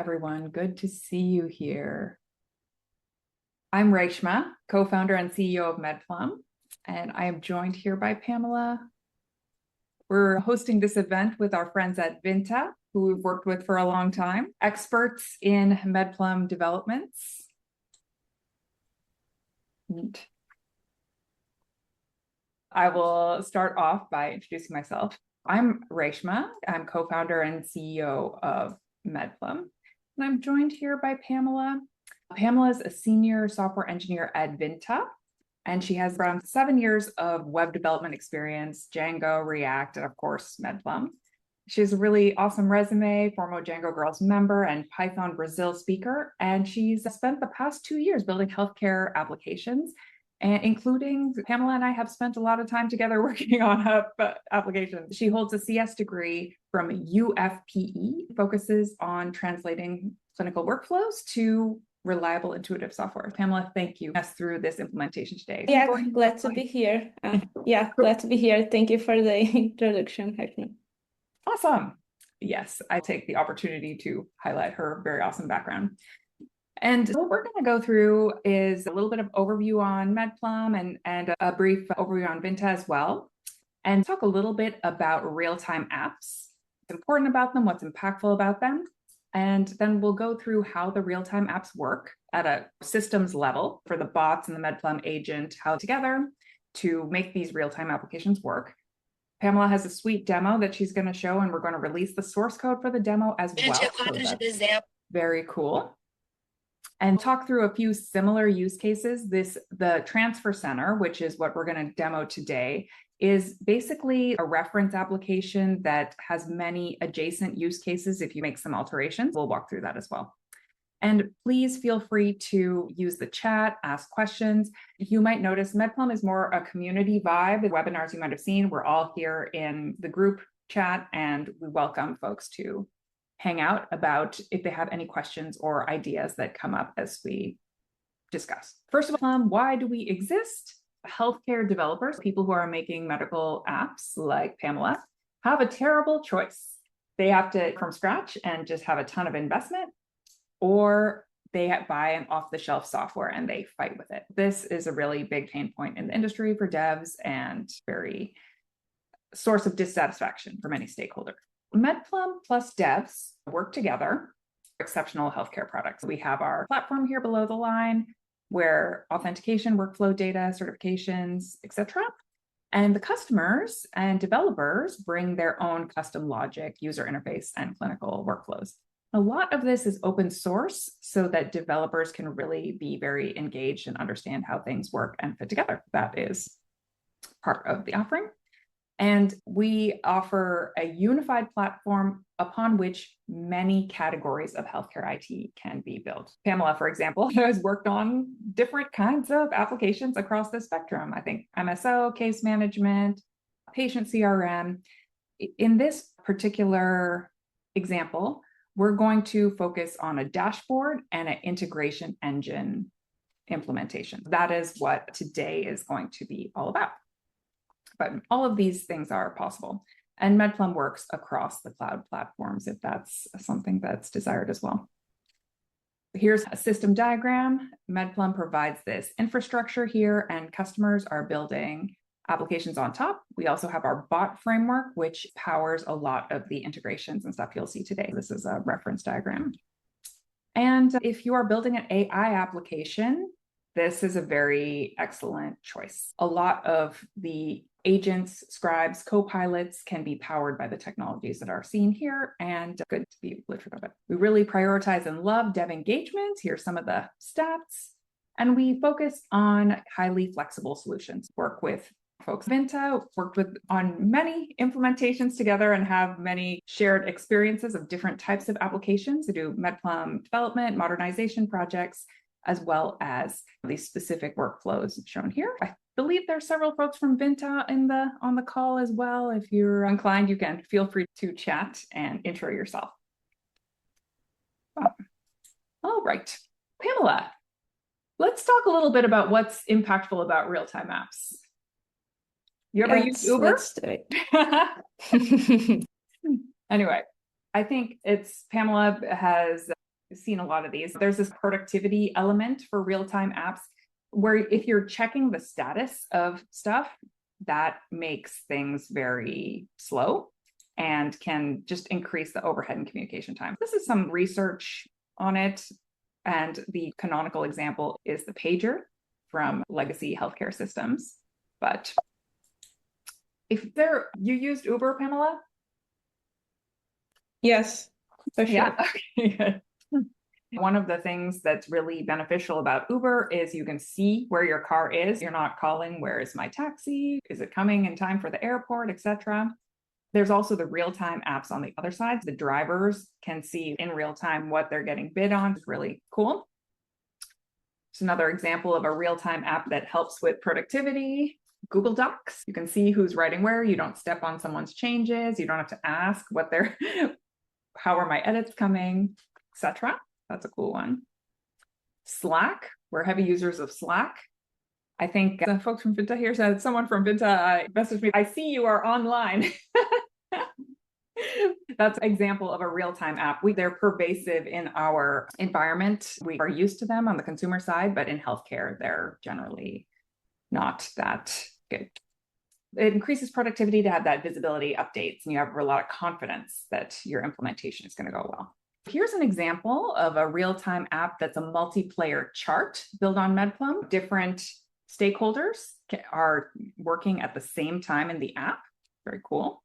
everyone. Good to see you here. I'm Reshma, co-founder and CEO of Medplum, and I am joined here by Pamela. We're hosting this event with our friends at Vinta, who we've worked with for a long time, experts in Medplum developments. Neat. I will start off by introducing myself. I'm Reshma. I'm co-founder and CEO of Medplum, and I'm joined here by Pamela. Pamela is a senior software engineer at Vinta, and she has around 7 years of web development experience, Django, React, and of course, Medplum. She has a really awesome resume, former Django Girls member and Python Brazil speaker, and she's spent the past 2 years building healthcare applications, and including Pamela and I have spent a lot of time together working on applications. She holds a CS degree from UFPE, focuses on translating clinical workflows to reliable, intuitive software. Pamela, thank you us through this implementation today. Yeah, glad to be here. Glad to be here. Thank you for the introduction, Hekman. Awesome. Yes, I take the opportunity to highlight her very awesome background. And what we're going to go through is a little bit of overview on Medplum and a brief overview on Vinta as well, and talk a little bit about real-time apps, what's important about them, what's impactful about them. And then we'll go through how the real-time apps work at a systems level for the bots and the Medplum agent, how together to make these real-time applications work. Pamela has a sweet demo that she's going to show, and we're going to release the source code for the demo as well. So very cool. And talk through a few similar use cases. The transfer center, which is what we're going to demo today, is basically a reference application that has many adjacent use cases. If you make some alterations, we'll walk through that as well. And please feel free to use the chat, ask questions. You might notice Medplum is more a community vibe. The webinars you might have seen, we're all here in the group chat, and we welcome folks to hang out about if they have any questions or ideas that come up as we discuss. First of all, why do we exist? Healthcare developers, people who are making medical apps like Pamela, have a terrible choice. They have to from scratch and just have a ton of investment, or they buy an off-the-shelf software and they fight with it. This is a really big pain point in the industry for devs and very source of dissatisfaction for many stakeholders. Medplum plus devs work together for exceptional healthcare products. We have our platform here below the line where authentication, workflow data, certifications, etc. And the customers and developers bring their own custom logic, user interface, and clinical workflows. A lot of this is open source so that developers can really be very engaged and understand how things work and fit together. That is part of the offering. And we offer a unified platform upon which many categories of healthcare IT can be built. Pamela, for example, has worked on different kinds of applications across the spectrum. I think MSO, case management, patient CRM. In this particular example, we're going to focus on a dashboard and an integration engine implementation. That is what today is going to be all about. But all of these things are possible. And Medplum works across the cloud platforms if that's something that's desired as well. Here's a system diagram. Medplum provides this infrastructure here, and customers are building applications on top. We also have our bot framework, which powers a lot of the integrations and stuff you'll see today. This is a reference diagram. And if you are building an AI application, this is a very excellent choice. A lot of the agents, scribes, co-pilots can be powered by the technologies that are seen here, and good to be literate of it. We really prioritize and love dev engagement. Here's some of the stats. And we focus on highly flexible solutions. Work with folks. Vinta worked on many implementations together and have many shared experiences of different types of applications to do Medplum development, modernization projects, as well as these specific workflows shown here. I believe there's several folks from Vinta on the call as well. If you're inclined, you can feel free to chat and intro yourself. All right, Pamela, let's talk a little bit about what's impactful about real-time apps. You ever use Uber? Let's do it. Anyway, I think Pamela has seen a lot of these. There's this productivity element for real-time apps where if you're checking the status of stuff, that makes things very slow and can just increase the overhead and communication time. This is some research on it. And the canonical example is the pager from legacy healthcare systems. But you used Uber, Pamela? Yes, for sure. Yeah, okay, good. One of the things that's really beneficial about Uber is you can see where your car is. You're not calling, where is my taxi? Is it coming in time for the airport, etc. There's also the real-time apps on the other side. The drivers can see in real time what they're getting bid on. It's really cool. It's another example of a real-time app that helps with productivity. Google Docs. You can see who's writing where. You don't step on someone's changes. You don't have to ask how are my edits coming, etc. That's a cool one. Slack. We're heavy users of Slack. I think the folks from Vinta here said, someone from Vinta messaged me, I see you are online. That's an example of a real-time app. They're pervasive in our environment. We are used to them on the consumer side, but in healthcare, they're generally not that good. It increases productivity to have that visibility updates, and you have a lot of confidence that your implementation is going to go well. Here's an example of a real-time app that's a multiplayer chart built on Medplum. Different stakeholders are working at the same time in the app. Very cool.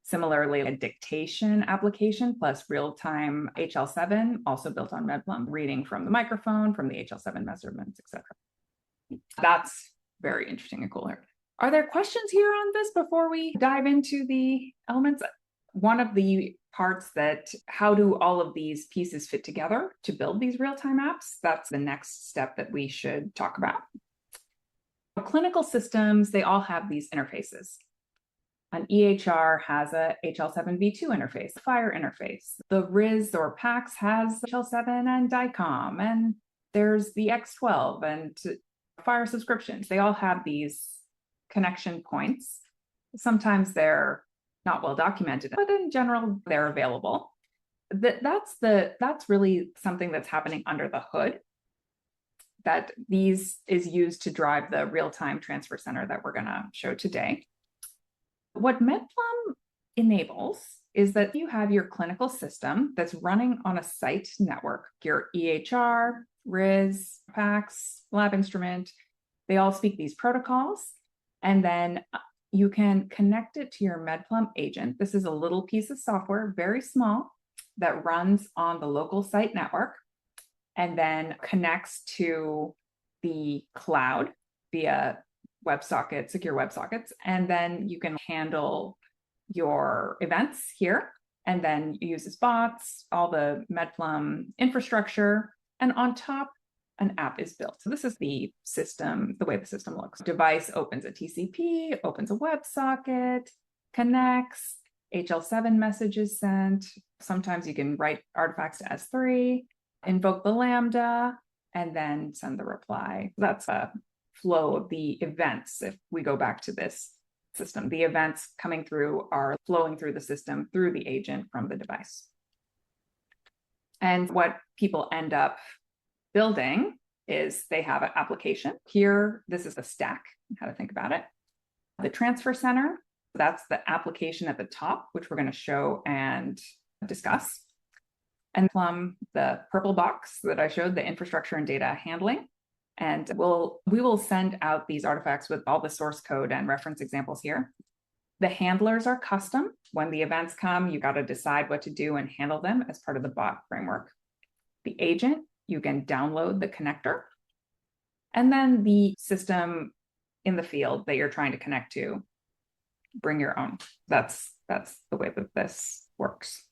Similarly, a dictation application plus real-time HL7, also built on Medplum, reading from the microphone, from the HL7 measurements, etc. That's very interesting and cool. Are there questions here on this before we dive into the elements? One of the parts how do all of these pieces fit together to build these real-time apps? That's the next step that we should talk about. Clinical systems, they all have these interfaces. An EHR has a HL7v2 interface, FHIR interface. The RIS or PACS has HL7 and DICOM, and there's the X12 and FHIR subscriptions. They all have these connection points. Sometimes they're not well documented, but in general, they're available. That's really something that's happening under the hood, that these is used to drive the real-time transfer center that we're going to show today. What Medplum enables is that you have your clinical system that's running on a site network, your EHR, RIS, PACS, lab instrument, they all speak these protocols, and then you can connect it to your Medplum agent. This is a little piece of software, very small, that runs on the local site network and then connects to the cloud via WebSockets, secure WebSockets. And then you can handle your events here and then use the bots, all the Medplum infrastructure. And on top, an app is built. So this is the system, the way the system looks. Device opens a TCP, opens a WebSocket, connects, HL7 message is sent. Sometimes you can write artifacts to S3, invoke the Lambda, and then send the reply. That's a flow of the events. If we go back to this system, the events coming through are flowing through the system through the agent from the device. And what people end up building is they have an application. Here, this is a stack, how to think about it. The transfer center, that's the application at the top, which we're going to show and discuss. And Plum, the purple box that I showed, the infrastructure and data handling. And we will send out these artifacts with all the source code and reference examples here. The handlers are custom. When the events come, you got to decide what to do and handle them as part of the bot framework. The agent, you can download the connector. And then the system in the field that you're trying to connect to, bring your own. That's the way that this works.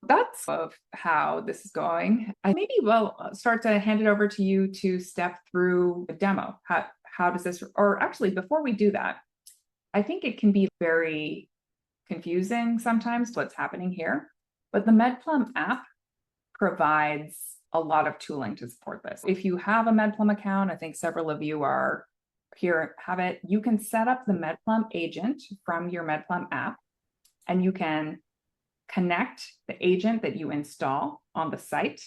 That's of how this is going. I maybe will start to hand it over to you to step through the demo. How does this, or actually before we do that, I think it can be very confusing sometimes what's happening here, but the Medplum app provides a lot of tooling to support this. If you have a Medplum account, I think several of you are here, have it, you can set up the Medplum agent from your Medplum app, and you can connect the agent that you install on the site.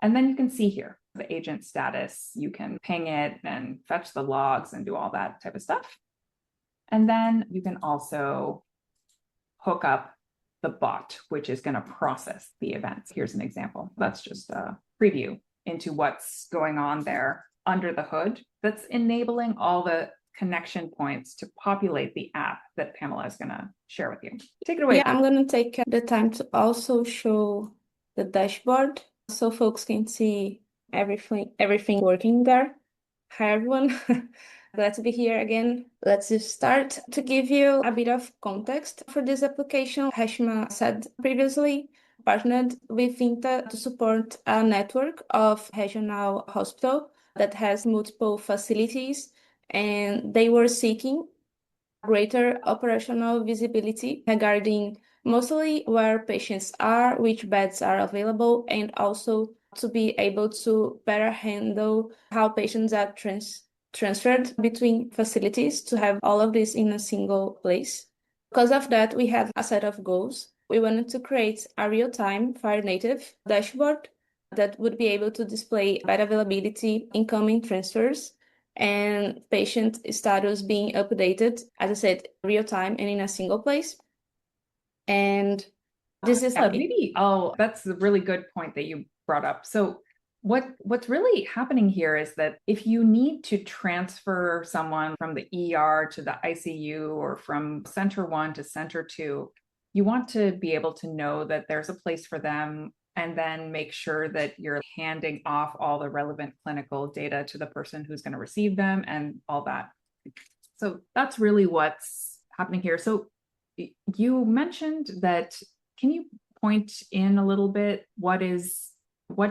And then you can see here the agent status. You can ping it and fetch the logs and do all that type of stuff. And then you can also hook up the bot, which is going to process the events. Here's an example. That's just a preview into what's going on there under the hood that's enabling all the connection points to populate the app that Pamela is going to share with you. Take it away. Yeah, I'm going to take the time to also show the dashboard so folks can see everything working there. Hi, everyone. Glad to be here again. Let's just start. To give you a bit of context for this application, Hashima said previously, partnered with Vinta to support a network of regional hospital that has multiple facilities, and they were seeking greater operational visibility regarding mostly where patients are, which beds are available, and also to be able to better handle how patients are transferred between facilities to have all of this in a single place. Because of that, we had a set of goals. We wanted to create a real-time Fire Native dashboard that would be able to display bed availability, incoming transfers, and patient status being updated, as I said, real time and in a single place. And this is that's a really good point that you brought up. So what's really happening here is that if you need to transfer someone from the ER to the ICU or from center 1 to center 2, you want to be able to know that there's a place for them and then make sure that you're handing off all the relevant clinical data to the person who's going to receive them and all that. So that's really what's happening here. So you mentioned that, can you point in a little bit, what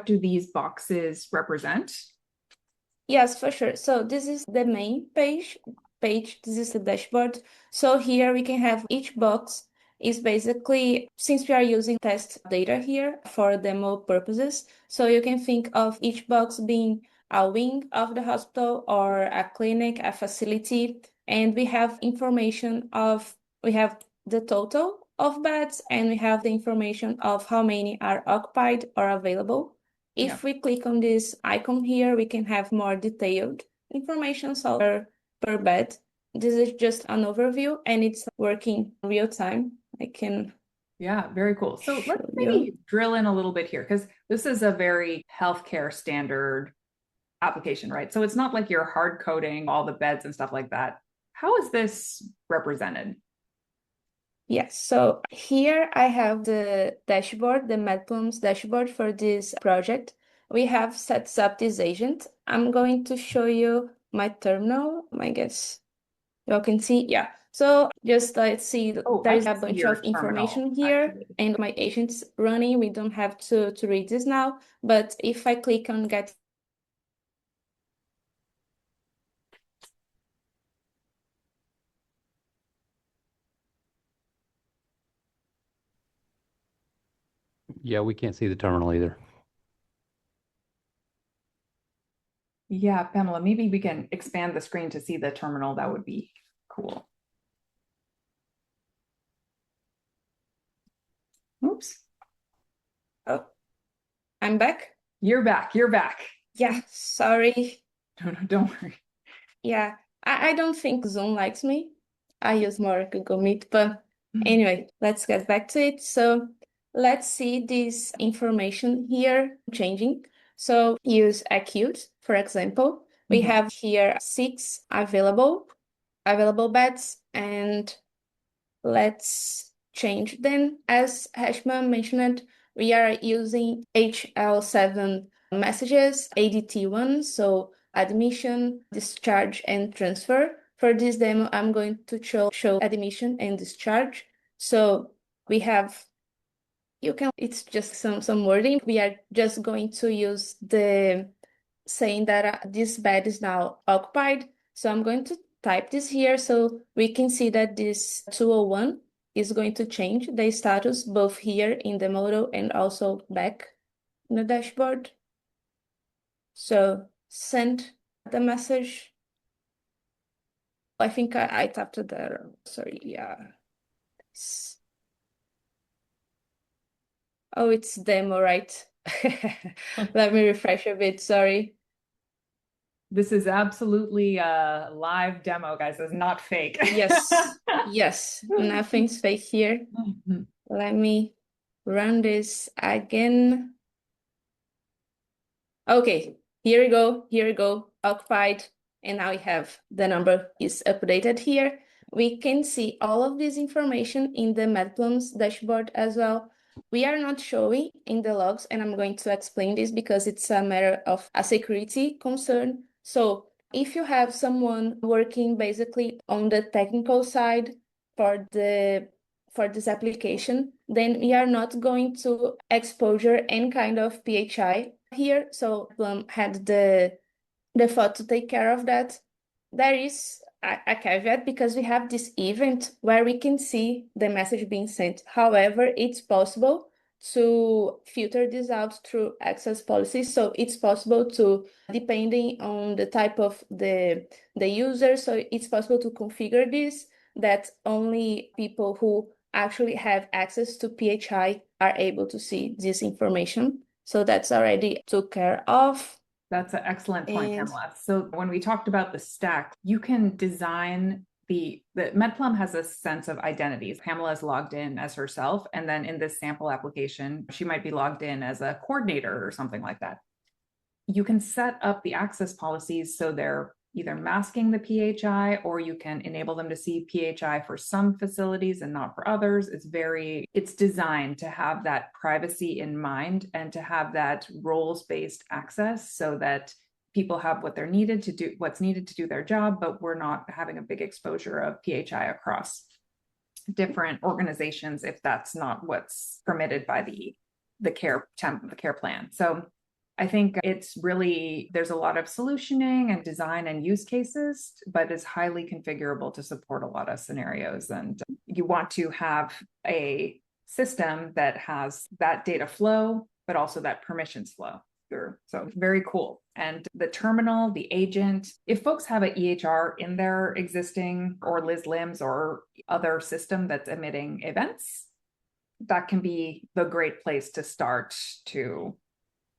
do these boxes represent? Yes, for sure. So this is the main page. This is the dashboard. So here we can have each box is basically, since we are using test data here for demo purposes, so you can think of each box being a wing of the hospital or a clinic, a facility, and we have we have the total of beds and we have the information of how many are occupied or available. If we click on this icon here, we can have more detailed information per bed. This is just an overview and it's working real time. Yeah, very cool. So let's maybe drill in a little bit here, because this is a very healthcare standard application, right? So it's not like you're hard coding all the beds and stuff like that. How is this represented? Yes, so here I have the dashboard, the Medplum's dashboard for this project. We have set up this agent. I'm going to show you my terminal, I guess you all can see. Yeah, so just let's see, there's a bunch of information here actually. And my agent's running. We don't have to read this now, but if I click on get Yeah, we can't see the terminal either. Yeah, Pamela, maybe we can expand the screen to see the terminal. That would be cool. Oops. Oh, I'm back. You're back. You're back. Yeah, sorry. No, don't worry. Yeah, I don't think Zoom likes me. I use more Google Meet, but anyway, let's get back to it. So let's see this information here changing. So use acute, for example. We have here 6 available beds, and let's change them. As Hashma mentioned, we are using HL7 messages, ADT1, so admission, discharge, and transfer. For this demo, I'm going to show admission and discharge. So we have, it's just some wording. We are just going to use the saying that this bed is now occupied. So I'm going to type this here so we can see that this 201 is going to change the status both here in the model and also back in the dashboard. So send the message. I think I tapped there. Sorry, yeah. Oh, it's demo, right? Let me refresh a bit, sorry. This is absolutely a live demo, guys. It's not fake. Yes, yes, nothing's fake here. Let me run this again. Okay, here we go, occupied. And now we have the number is updated here. We can see all of this information in the Medplum's dashboard as well. We are not showing in the logs, and I'm going to explain this because it's a matter of a security concern. So if you have someone working basically on the technical side for this application, then we are not going to exposure any kind of PHI here. So Plum had the thought to take care of that. There is a caveat because we have this event where we can see the message being sent. However, it's possible to filter this out through access policies. So it's possible to, depending on the type of the user, so it's possible to configure this that only people who actually have access to PHI are able to see this information. So that's already took care of. That's an excellent point, And Pamela. So when we talked about the stack, you can design the Medplum has a sense of identities. Pamela is logged in as herself, and then in this sample application, she might be logged in as a coordinator or something like that. You can set up the access policies so they're either masking the PHI or you can enable them to see PHI for some facilities and not for others. It's designed to have that privacy in mind and to have that roles-based access so that people have what's needed to do their job, but we're not having a big exposure of PHI across different organizations if that's not what's permitted by the care plan. So I think there's a lot of solutioning and design and use cases, but it's highly configurable to support a lot of scenarios. And you want to have a system that has that data flow, but also that permissions flow. So very cool. And the terminal, the agent, if folks have an EHR in their existing or LIMS or other system that's emitting events, that can be the great place to start to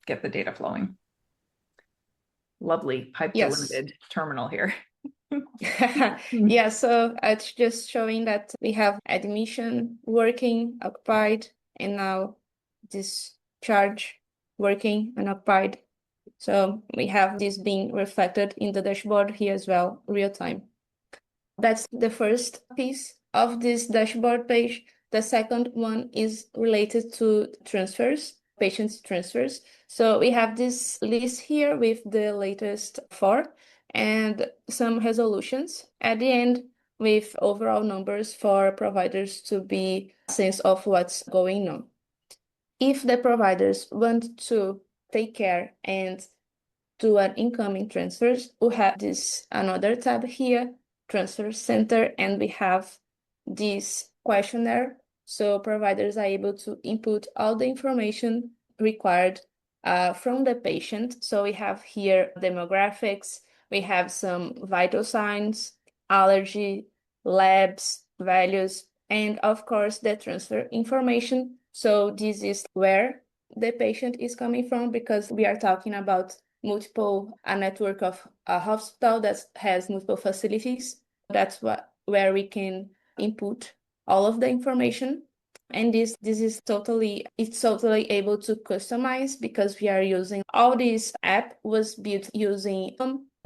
get the data flowing. Lovely pipe delimited terminal here. Yeah, so it's just showing that we have admission working, occupied, and now discharge working and occupied. So we have this being reflected in the dashboard here as well, real time. That's the first piece of this dashboard page. The second one is related to transfers, patients transfers. So we have this list here with the latest 4 and some resolutions at the end with overall numbers for providers to be a sense of what's going on. If the providers want to take care and do an incoming transfers, we have this another tab here, transfer center, and we have this questionnaire. So providers are able to input all the information required from the patient. So we have here demographics, we have some vital signs, allergy, labs, values, and of course the transfer information. So this is where the patient is coming from because we are talking about a network of a hospital that has multiple facilities. That's where we can input all of the information. And this is totally able to customize because we are using all this app was built using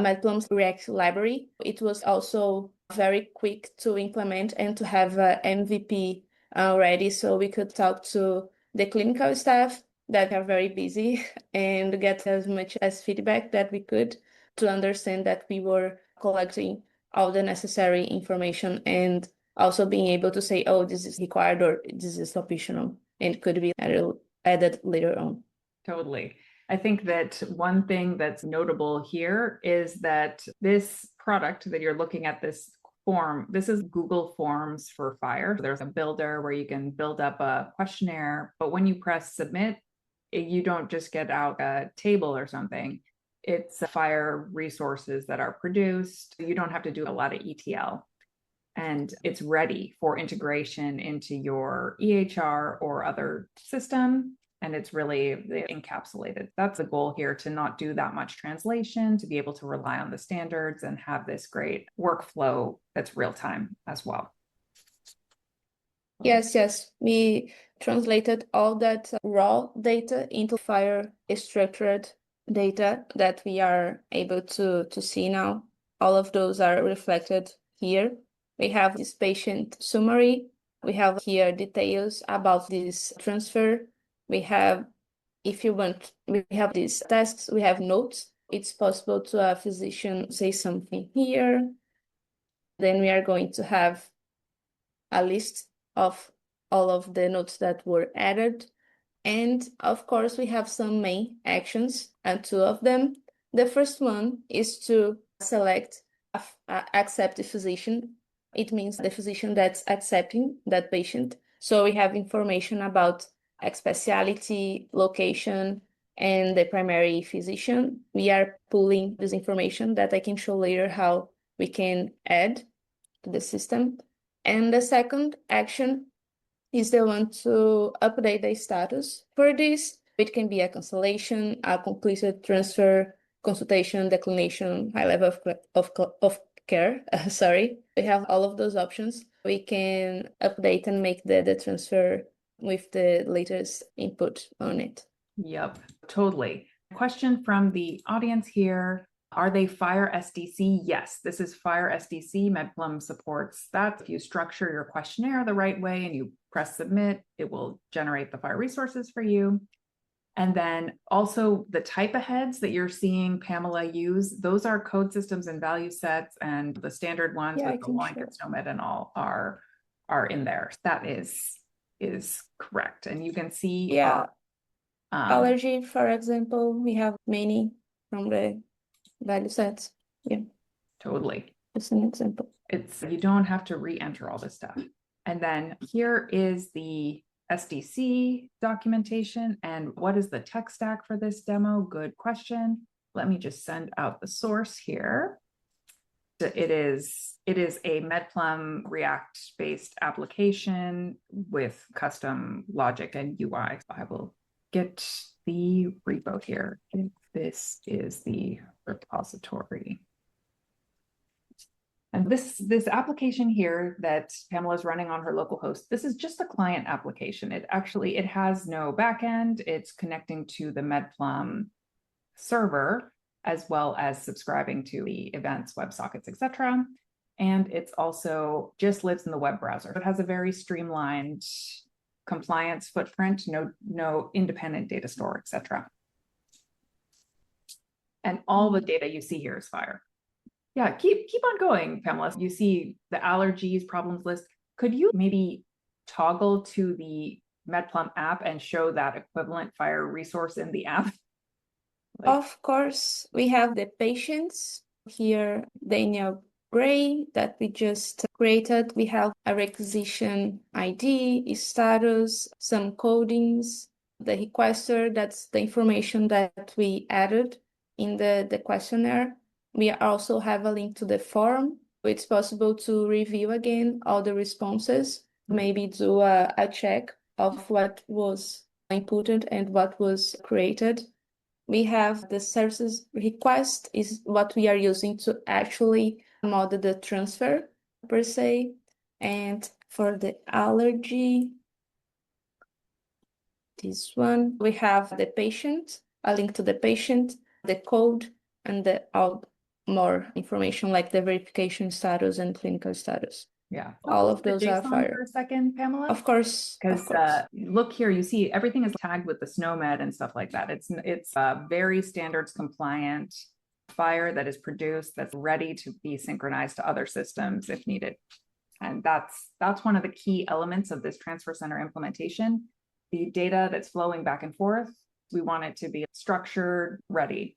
Medplum's React library. It was also very quick to implement and to have a MVP ready so we could talk to the clinical staff that are very busy and get as much as feedback that we could to understand that we were collecting all the necessary information and also being able to say, oh, this is required or this is optional and could be added later on. Totally. I think that one thing that's notable here is that this product that you're looking at, this form, this is Google Forms for Fire. There's a builder where you can build up a questionnaire, but when you press submit, you don't just get out a table or something. It's Fire resources that are produced. You don't have to do a lot of ETL. and it's ready for integration into your EHR or other system. And it's really encapsulated. That's the goal here, to not do that much translation, to be able to rely on the standards and have this great workflow that's real time as well. Yes. We translated all that raw data into FHIR structured data that we are able to see now. All of those are reflected here. We have this patient summary. We have here details about this transfer. We have, if you want, we have these tasks, we have notes. It's possible to a physician say something here. Then we are going to have a list of all of the notes that were added. And of course, we have some main actions, and two of them. The first one is to select accept the physician. It means the physician that's accepting that patient. So we have information about specialty, location, and the primary physician. We are pulling this information that I can show later how we can add to the system. And the second action is the one to update the status. For this, it can be a cancellation, a completed transfer, consultation, declination, high level of care. Sorry, we have all of those options. We can update and make the transfer with the latest input on it. Yep, totally. Question from the audience here. Are they FHIR SDC? Yes, this is FHIR SDC. Medplum supports that. If you structure your questionnaire the right way and you press submit, it will generate the FHIR resources for you. And then also the type of heads that you're seeing Pamela use, those are code systems and value sets, and the standard ones with the LOINC and SNOMED and all are in there. That is correct. And you can see allergy, for example, we have many from the value sets. Yeah, totally. Just an example. You don't have to re-enter all this stuff. And then here is the SDC documentation. And what is the tech stack for this demo? Good question. Let me just send out the source here. It is a Medplum React-based application with custom logic and UI. I will get the repo here. This is the repository. And this application here that Pamela is running on her local host, this is just a client application. It has no backend. It's connecting to the Medplum server, as well as subscribing to the events, WebSockets, etc. And it's also just lives in the web browser. It has a very streamlined compliance footprint, no independent data store, etc. And all the data you see here is FHIR. Yeah, keep on going, Pamela. You see the allergies problems list. Could you maybe toggle to the Medplum app and show that equivalent FHIR resource in the app? Of course, we have the patients here, Daniel Gray, that we just created. We have a requisition ID, status, some codings, the requester, that's the information that we added in the questionnaire. We also have a link to the form. It's possible to review again all the responses, maybe do a check of what was inputted and what was created. We have the services request is what we are using to actually model the transfer per se. And for the allergy, this one, we have the patient, a link to the patient, the code, and all more information like the verification status and clinical status. Yeah, all of those are FHIR. For a second, Pamela. Of course, because look here, you see everything is tagged with the SNOMED and stuff like that. It's a very standards compliant FHIR that is produced, that's ready to be synchronized to other systems if needed. And that's one of the key elements of this transfer center implementation. The data that's flowing back and forth, we want it to be structured, ready.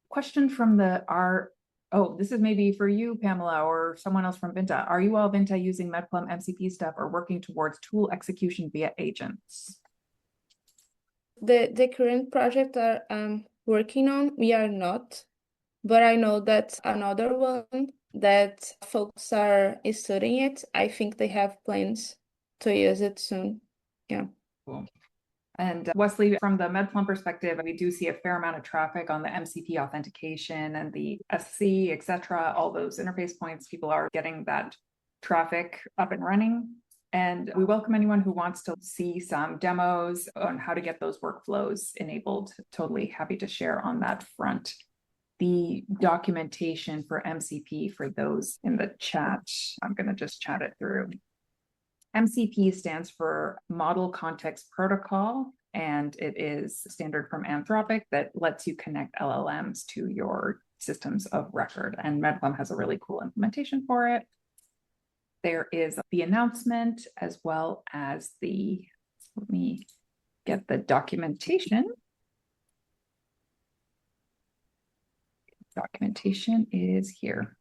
Question from this is maybe for you, Pamela, or someone else from Vinta. Are you all Vinta using Medplum MCP stuff or working towards tool execution via agents? The current project that I'm working on, we are not, but I know that another one that folks are studying it. I think they have plans to use it soon. Yeah. Cool. And Wesley, from the Medplum perspective, we do see a fair amount of traffic on the MCP authentication and the SC, et cetera, all those interface points. People are getting that traffic up and running. And we welcome anyone who wants to see some demos on how to get those workflows enabled. Totally happy to share on that front. The documentation for MCP for those in the chat, I'm going to just chat it through. MCP stands for Model Context Protocol, and it is standard from Anthropic that lets you connect LLMs to your systems of record. And Medplum has a really cool implementation for it. There is the announcement as well as the, let me get the documentation. Documentation is here.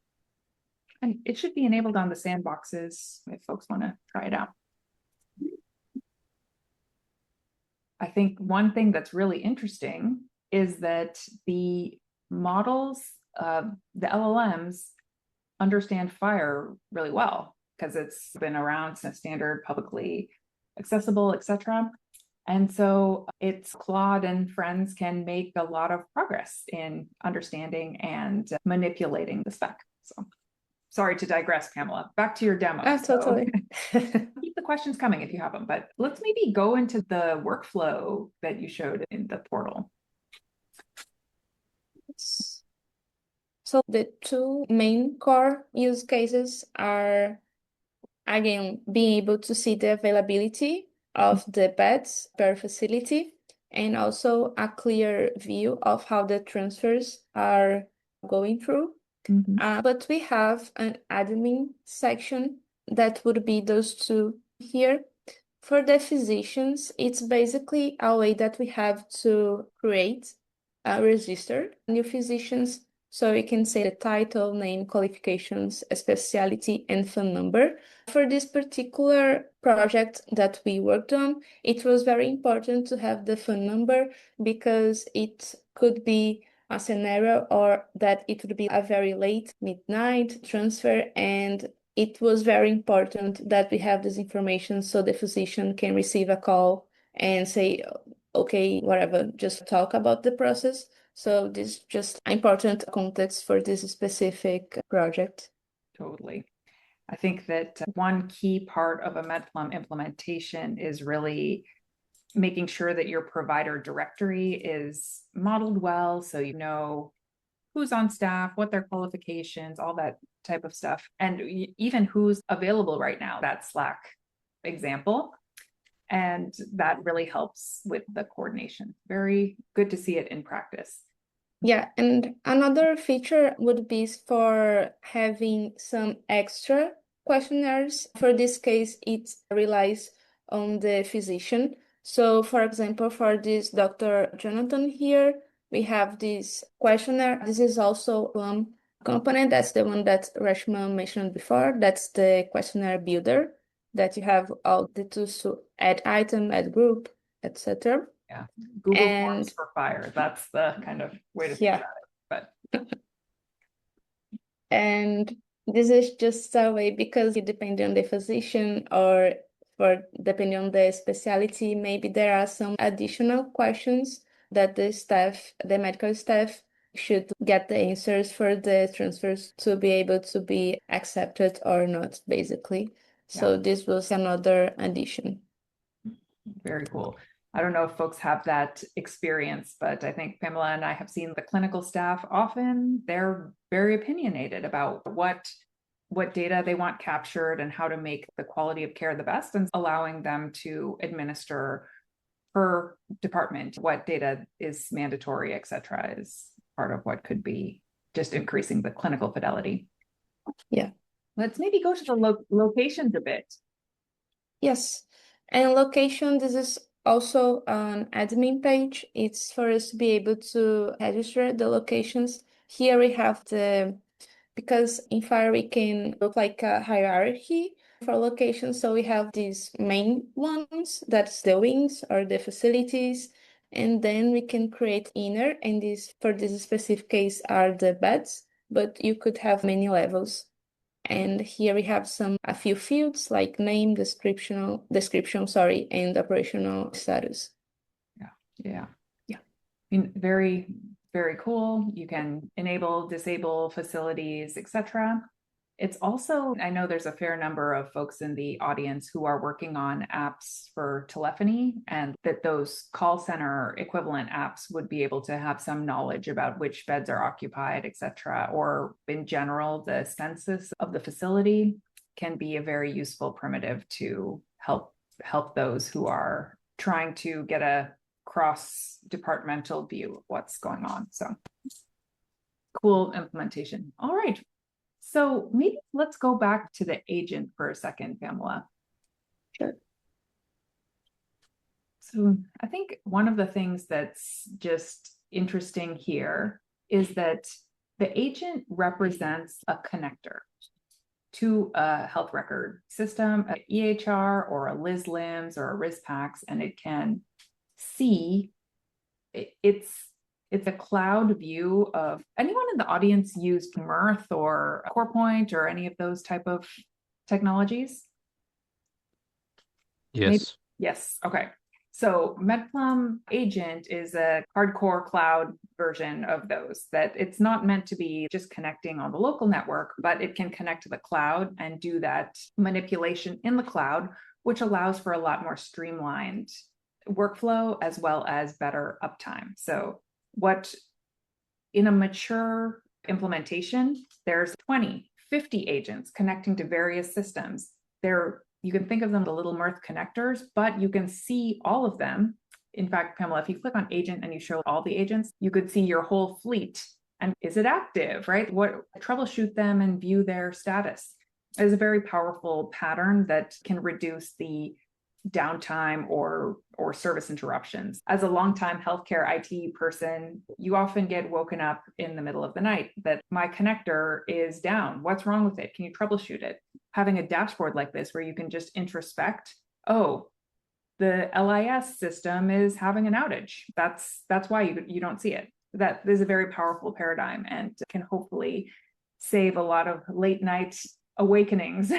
And it should be enabled on the sandboxes if folks want to try it out. I think one thing that's really interesting is that the models, the LLMs, understand FHIR really well because it's been around since standard, publicly accessible, etc. And so it's Claude and friends can make a lot of progress in understanding and manipulating the spec. So sorry to digress, Pamela. Back to your demo. Totally. Keep the questions coming if you have them, but let's maybe go into the workflow that you showed in the portal. So the two main core use cases are, again, being able to see the availability of the beds per facility and also a clear view of how the transfers are going through. But we have an admin section that would be those two here. For the physicians, it's basically a way that we have to create a register new physicians. So we can say the title, name, qualifications, specialty, and phone number. For this particular project that we worked on, it was very important to have the phone number because it could be a scenario or that it would be a very late midnight transfer, and it was very important that we have this information so the physician can receive a call and say, okay, whatever, just talk about the process. So this is just important context for this specific project. Totally. I think that one key part of a Medplum implementation is really making sure that your provider directory is modeled well, so you know who's on staff, what their qualifications, all that type of stuff, and even who's available right now, that Slack example. And that really helps with the coordination. Very good to see it in practice. Yeah, and another feature would be for having some extra questionnaires. For this case, it relies on the physician. So, for example, for this Dr. Jonathan here, we have this questionnaire. This is also one component. That's the one that Rashma mentioned before. That's the questionnaire builder that you have all the tools to add item, add group, etc. Yeah, Google Forms for FHIR. That's the kind of way to think about it. But and this is just a way because it depends on the physician or depending on the specialty, maybe there are some additional questions that the medical staff should get the answers for the transfers to be able to be accepted or not, basically. So this was another addition. Very cool. I don't know if folks have that experience, but I think Pamela and I have seen the clinical staff often. They're very opinionated about what data they want captured and how to make the quality of care the best, and allowing them to administer per department what data is mandatory, et cetera, is part of what could be just increasing the clinical fidelity. Yeah. Let's maybe go to the locations a bit. Yes. And location, this is also an admin page. It's for us to be able to register the locations. Here we have because in FHIR we can look like a hierarchy for locations. So we have these main ones, that's the wings or the facilities. And then we can create inner, and for this specific case are the beds but you could have many levels. And here we have a few fields like name, description, sorry, and operational status. Yeah. I mean, very, very cool. You can enable, disable facilities, etc. It's also, I know there's a fair number of folks in the audience who are working on apps for telephony, and that those call center equivalent apps would be able to have some knowledge about which beds are occupied, etc. Or in general, the census of the facility can be a very useful primitive to help those who are trying to get a cross-departmental view of what's going on. So cool implementation. All right. So maybe let's go back to the agent for a second, Pamela. Sure. So I think one of the things that's just interesting here is that the agent represents a connector to a health record system, an EHR or a LIS-LIMS or a RIS-PACS, and it can see it's a cloud view of anyone in the audience used Mirth or CorePoint or any of those type of technologies? Yes. Maybe? Yes. Okay. So Medplum Agent is a hardcore cloud version of those, that it's not meant to be just connecting on the local network, but it can connect to the cloud and do that manipulation in the cloud, which allows for a lot more streamlined workflow as well as better uptime. So what in a mature implementation, there's 20, 50 agents connecting to various systems. You can think of them the little Mirth connectors, but you can see all of them. In fact, Pamela, if you click on agent and you show all the agents, you could see your whole fleet. And is it active, right? Troubleshoot them and view their status. It is a very powerful pattern that can reduce the downtime or service interruptions. As a longtime healthcare IT person, you often get woken up in the middle of the night that my connector is down. What's wrong with it? Can you troubleshoot it? Having a dashboard like this where you can just introspect, oh, the LIS system is having an outage. That's why you don't see it. That is a very powerful paradigm and can hopefully save a lot of late night awakenings.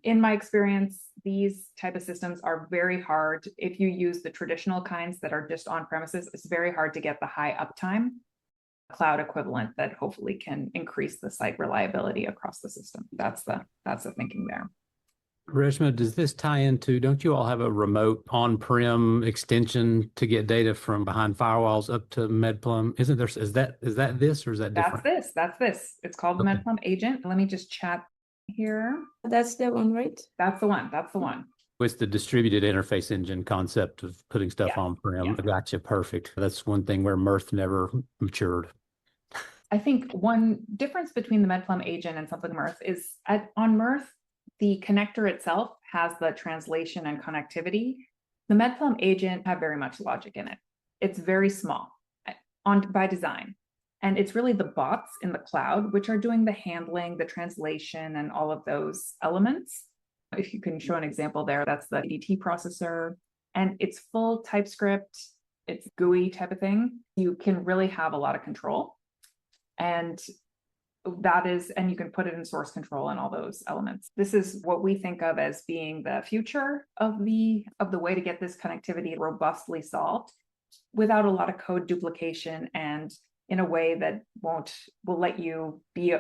In my experience, these type of systems are very hard. If you use the traditional kinds that are just on premises, it's very hard to get the high uptime cloud equivalent that hopefully can increase the site reliability across the system. That's the thinking there. Reshma, does this tie into, don't you all have a remote on-prem extension to get data from behind firewalls up to Medplum? Isn't there, is that this or is that different? That's this. It's called the Medplum agent. Let me just chat here. That's the one, right? That's the one. It's the distributed interface engine concept of putting stuff on-prem. Yeah. Gotcha, perfect. That's one thing where Mirth never matured. I think one difference between the Medplum agent and something Mirth is on Mirth, the connector itself has the translation and connectivity. The Medplum agent have very much logic in it. It's very small by design. And it's really the bots in the cloud, which are doing the handling, the translation, and all of those elements. If you can show an example there, that's the DT processor. And it's full TypeScript, it's GUI type of thing. You can really have a lot of control. And and you can put it in source control and all those elements. This is what we think of as being the future of the way to get this connectivity robustly solved without a lot of code duplication and in a way that will let you be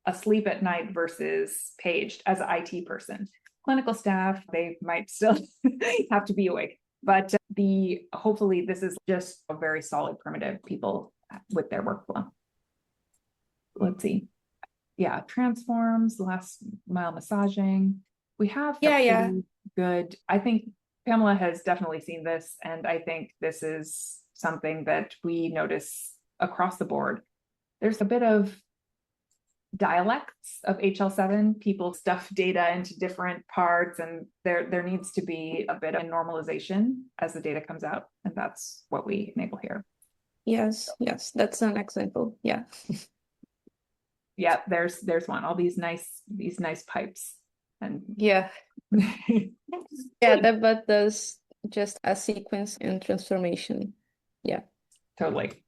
asleep at night versus paged as an IT person. Clinical staff, they might still have to be awake, but hopefully this is just a very solid primitive people with their workflow. Let's see. Yeah, transforms, last mile massaging. We have good. I think Pamela has definitely seen this, and I think this is something that we notice across the board. There's a bit of dialects of HL7. People stuff data into different parts, and there needs to be a bit of normalization as the data comes out, and that's what we enable here. Yes, that's an example. Yeah. Yeah, there's one. All these nice pipes, and yeah, that but does just a sequence and transformation. Yeah, totally.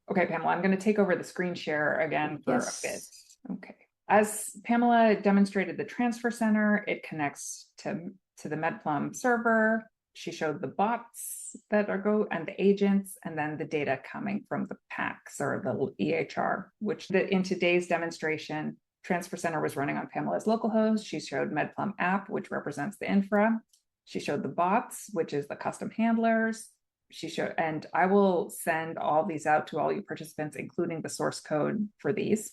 Okay, Pamela, I'm going to take over the screen share again for a bit. Yes. Okay. As Pamela demonstrated the transfer center, it connects to the Medplum server. She showed the bots that are and the agents, and then the data coming from the PACs or the EHR, which in today's demonstration, transfer center was running on Pamela's localhost. She showed Medplum app, which represents the infra. She showed the bots, which is the custom handlers. She showed, and I will send all these out to all you participants, including the source code for these.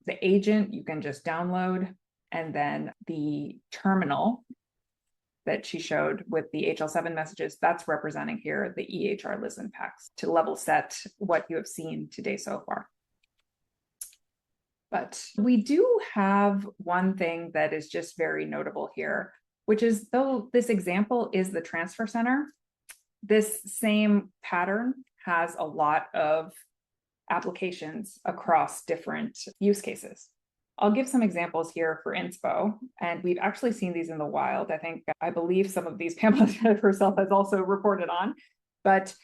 The agent you can just download, and then the terminal that she showed with the HL7 messages, that's representing here the EHR listen packs to level set what you have seen today so far. But we do have one thing that is just very notable here, which is though this example is the transfer center, this same pattern has a lot of applications across different use cases. I'll give some examples here for inspo, and we've actually seen these in the wild. I believe some of these Pamela herself has also reported on, but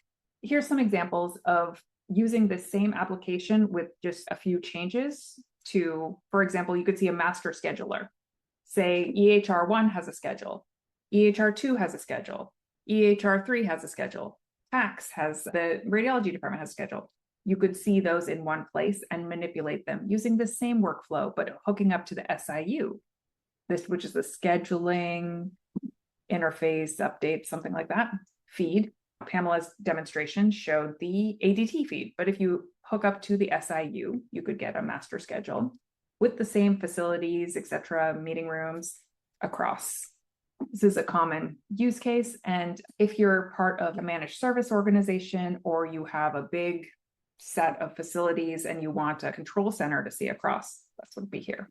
here's some examples of using the same application with just a few changes to, for example, you could see a master scheduler. Say EHR1 has a schedule, EHR2 has a schedule, EHR3 has a schedule, PACS has, the radiology department has a schedule. You could see those in one place and manipulate them using the same workflow, but hooking up to the SIU, which is the scheduling interface update, something like that, feed. Pamela's demonstration showed the ADT feed, but if you hook up to the SIU, you could get a master schedule with the same facilities, etc., meeting rooms across. This is a common use case. And if you're part of a managed service organization or you have a big set of facilities and you want a control center to see across, that's what would be here.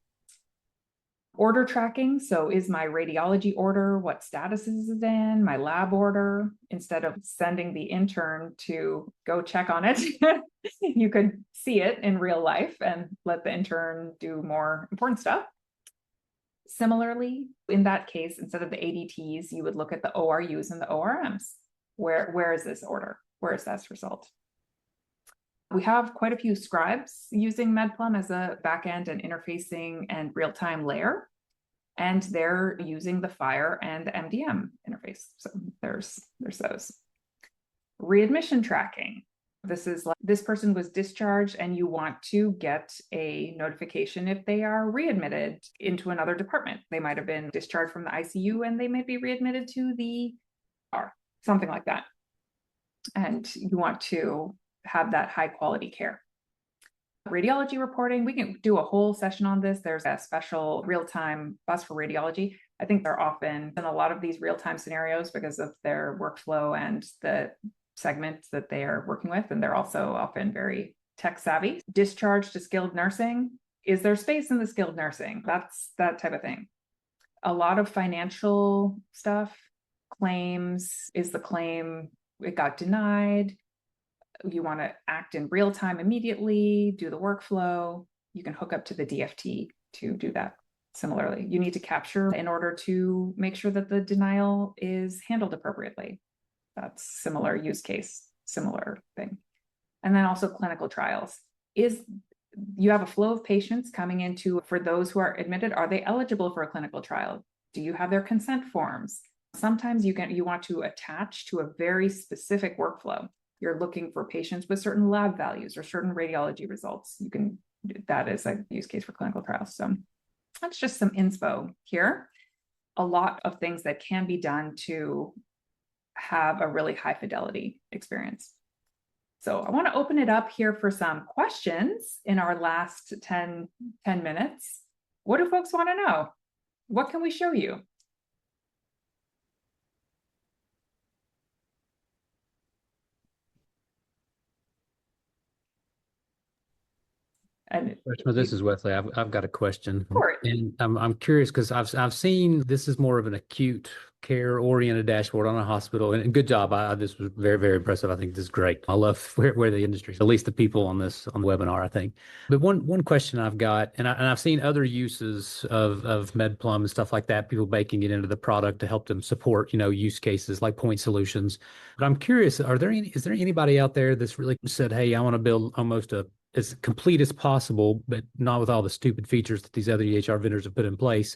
Order tracking. So is my radiology order, what status is it in? My lab order, instead of sending the intern to go check on it, you could see it in real life and let the intern do more important stuff. Similarly, in that case, instead of the ADTs, you would look at the ORUs and the ORMs. Where is this order? Where is this result? We have quite a few scribes using Medplum as a backend and interfacing and real-time layer, and they're using the FHIR and the MDM interface. So there's those. Readmission tracking. This is like this person was discharged and you want to get a notification if they are readmitted into another department. They might have been discharged from the ICU and they might be readmitted to the ER, something like that. And you want to have that high quality care. Radiology reporting, we can do a whole session on this. There's a special real-time bus for radiology. I think they're often in a lot of these real-time scenarios because of their workflow and the segments that they are working with, and they're also often very tech savvy. Discharge to skilled nursing. Is there space in the skilled nursing? That's that type of thing. A lot of financial stuff, claims. Is the claim, it got denied? You want to act in real time immediately, do the workflow. You can hook up to the DFT to do that. Similarly, you need to capture in order to make sure that the denial is handled appropriately. That's similar use case, similar thing. And then also clinical trials. You have a flow of patients coming into, for those who are admitted, are they eligible for a clinical trial? Do you have their consent forms? Sometimes you want to attach to a very specific workflow. You're looking for patients with certain lab values or certain radiology results. That is a use case for clinical trials. So that's just some inspo here. A lot of things that can be done to have a really high fidelity experience. So I want to open it up here for some questions in our last 10 minutes. What do folks want to know? What can we show you? And Reshma, this is Wesley. I've got a question, for it. and I'm curious because I've seen this is more of an acute care oriented dashboard on a hospital, and good job. This was very impressive. I think this is great. I love where the industry, at least the people on the webinar, I think. But one question I've got, and I've seen other uses of Medplum and stuff like that. People baking it into the product to help them support use cases like point solutions. But I'm curious, is there anybody out there that's really said, hey, I want to build almost as complete as possible, but not with all the stupid features that these other EHR vendors have put in place.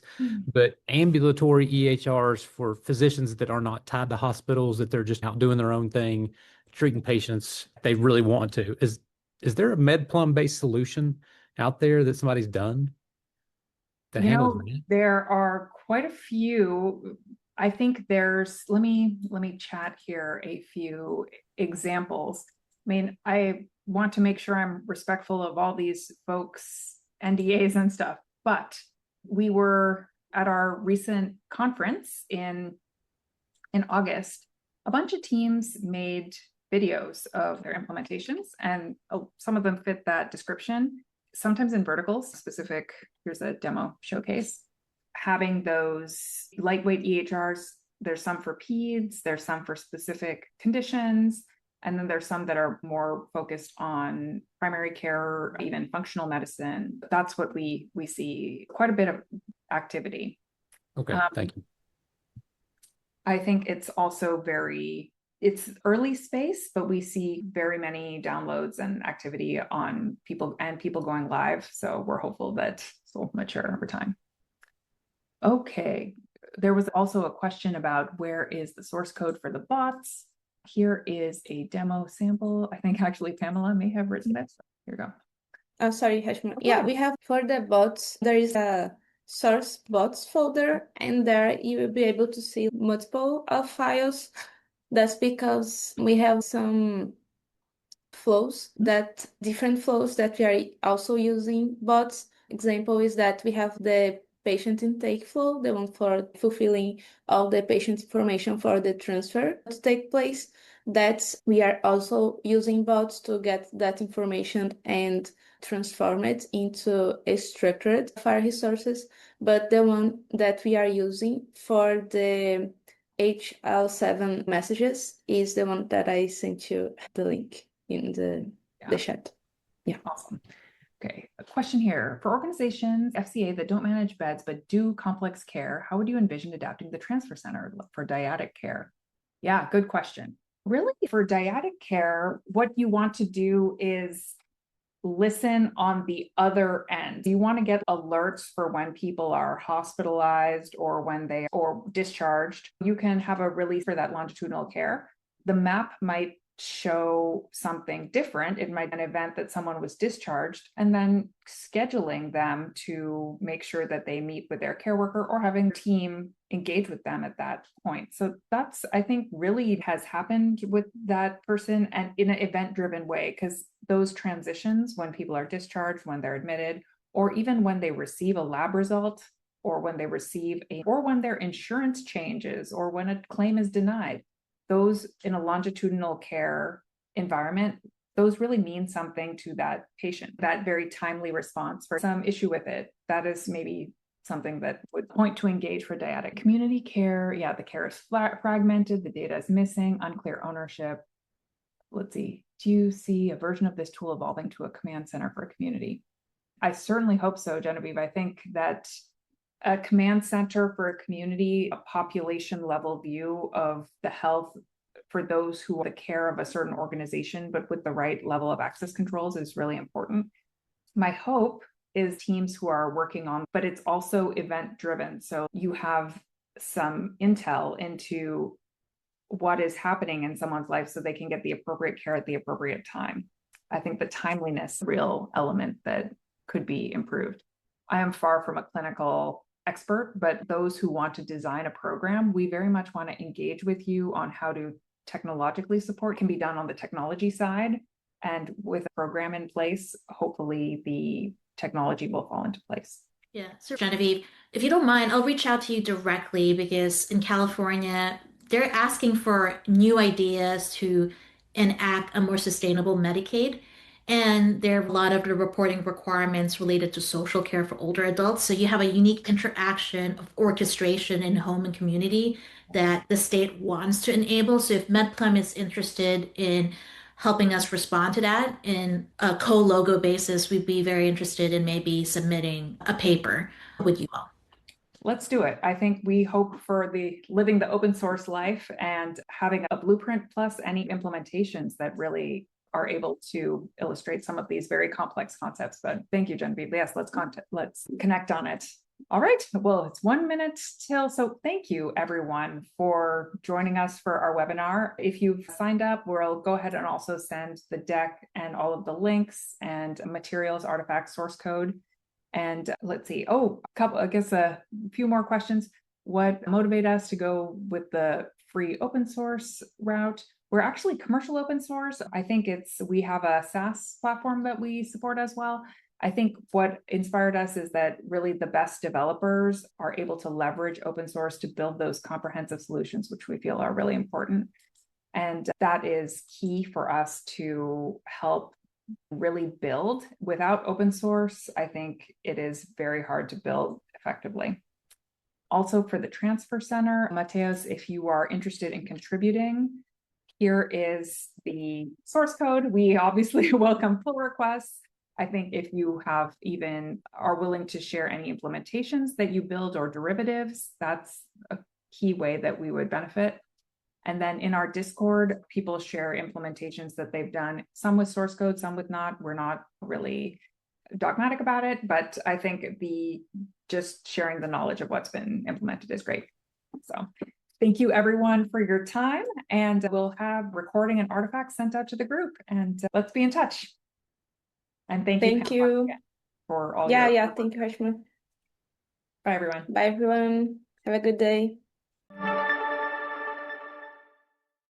But ambulatory EHRs for physicians that are not tied to hospitals, that they're just out doing their own thing, treating patients they really want to. Is there a MedPlum based solution out there that somebody's done that handles that? There are quite a few. I think let me chat here a few examples. I mean, I want to make sure I'm respectful of all these folks' NDAs and stuff, but we were at our recent conference in August. A bunch of teams made videos of their implementations, and some of them fit that description, sometimes in verticals specific. Here's a demo showcase. Having those lightweight EHRs, there's some for peds, there's some for specific conditions, and then there's some that are more focused on primary care, even functional medicine. That's what we see quite a bit of activity. Okay, thank you. I think it's also it's early space, but we see very many downloads and activity on people going live. So we're hopeful that this will mature over time. Okay, there was also a question about where is the source code for the bots. Here is a demo sample. I think actually Pamela may have written it. Here we go. Oh, sorry, Reshma. Yeah, we have for the bots, there is a source bots folder, and there you will be able to see multiple files. That's because we have some different flows that we are also using bots. Example is that we have the patient intake flow, the one for fulfilling all the patient information for the transfer to take place. That we are also using bots to get that information and transform it into a structured file resources. But the one that we are using for the HL7 messages is the one that I sent you the link in the chat. Yeah. Awesome. Okay, a question here. For organizations, FCA, that don't manage beds but do complex care, how would you envision adapting the transfer center for dyadic care? Yeah, good question. Really, for dyadic care, what you want to do is listen on the other end. You want to get alerts for when people are hospitalized or or discharged. You can have a release for that longitudinal care. The map might show something different. It might be an event that someone was discharged, and then scheduling them to make sure that they meet with their care worker or having a team engage with them at that point. So that's, I think, really has happened with that person, and in an event-driven way, because those transitions when people are discharged, when they're admitted, or even when they receive a lab result, or when they or when their insurance changes, or when a claim is denied, those in a longitudinal care environment, those really mean something to that patient. That very timely response for some issue with it, that is maybe something that would point to engage for dyadic. Community care, yeah, the care is fragmented, the data is missing, unclear ownership. Let's see, do you see a version of this tool evolving to a command center for a community? I certainly hope so, Genevieve. I think that a command center for a community, a population level view of the health for those who are the care of a certain organization, but with the right level of access controls, is really important. My hope is teams who are working on, but it's also event driven. So you have some intel into what is happening in someone's life so they can get the appropriate care at the appropriate time. I think the timeliness, real element that could be improved. I am far from a clinical expert, but those who want to design a program, we very much want to engage with you on how to technologically support. Can be done on the technology side, and with a program in place, hopefully the technology will fall into place. Yeah, so Genevieve, if you don't mind, I'll reach out to you directly, because in California, they're asking for new ideas to enact a more sustainable Medicaid. And there are a lot of the reporting requirements related to social care for older adults. So you have a unique interaction of orchestration in home and community that the state wants to enable. So if Medplum is interested in helping us respond to that in a co-logo basis, we'd be very interested in maybe submitting a paper with you all. Let's do it. I think we hope for the living the open source life and having a blueprint plus any implementations that really are able to illustrate some of these very complex concepts. But thank you, Genevieve. Yes, let's connect on it. All right. Well, it's 1 minute till. So thank you everyone for joining us for our webinar. If you've signed up, we'll go ahead and also send the deck and all of the links and materials, artifacts, source code. And let's see. Oh, a few more questions. What motivated us to go with the free open source route? We're actually commercial open source. I think we have a SaaS platform that we support as well. I think what inspired us is that really the best developers are able to leverage open source to build those comprehensive solutions, which we feel are really important. And that is key for us to help really build. Without open source, I think it is very hard to build effectively. Also for the Transfer Center, Mateos, if you are interested in contributing, here is the source code. We obviously welcome pull requests. I think if you are willing to share any implementations that you build or derivatives, that's a key way that we would benefit. And then in our Discord, people share implementations that they've done, some with source code, some with not. We're not really dogmatic about it, but I think just sharing the knowledge of what's been implemented is great. So thank you everyone for your time, and we'll have recording and artifacts sent out to the group, and let's be in touch. And thank you. Thank you. For all Yeah, thank you, Hashma. Bye everyone. Bye everyone. Have a good day.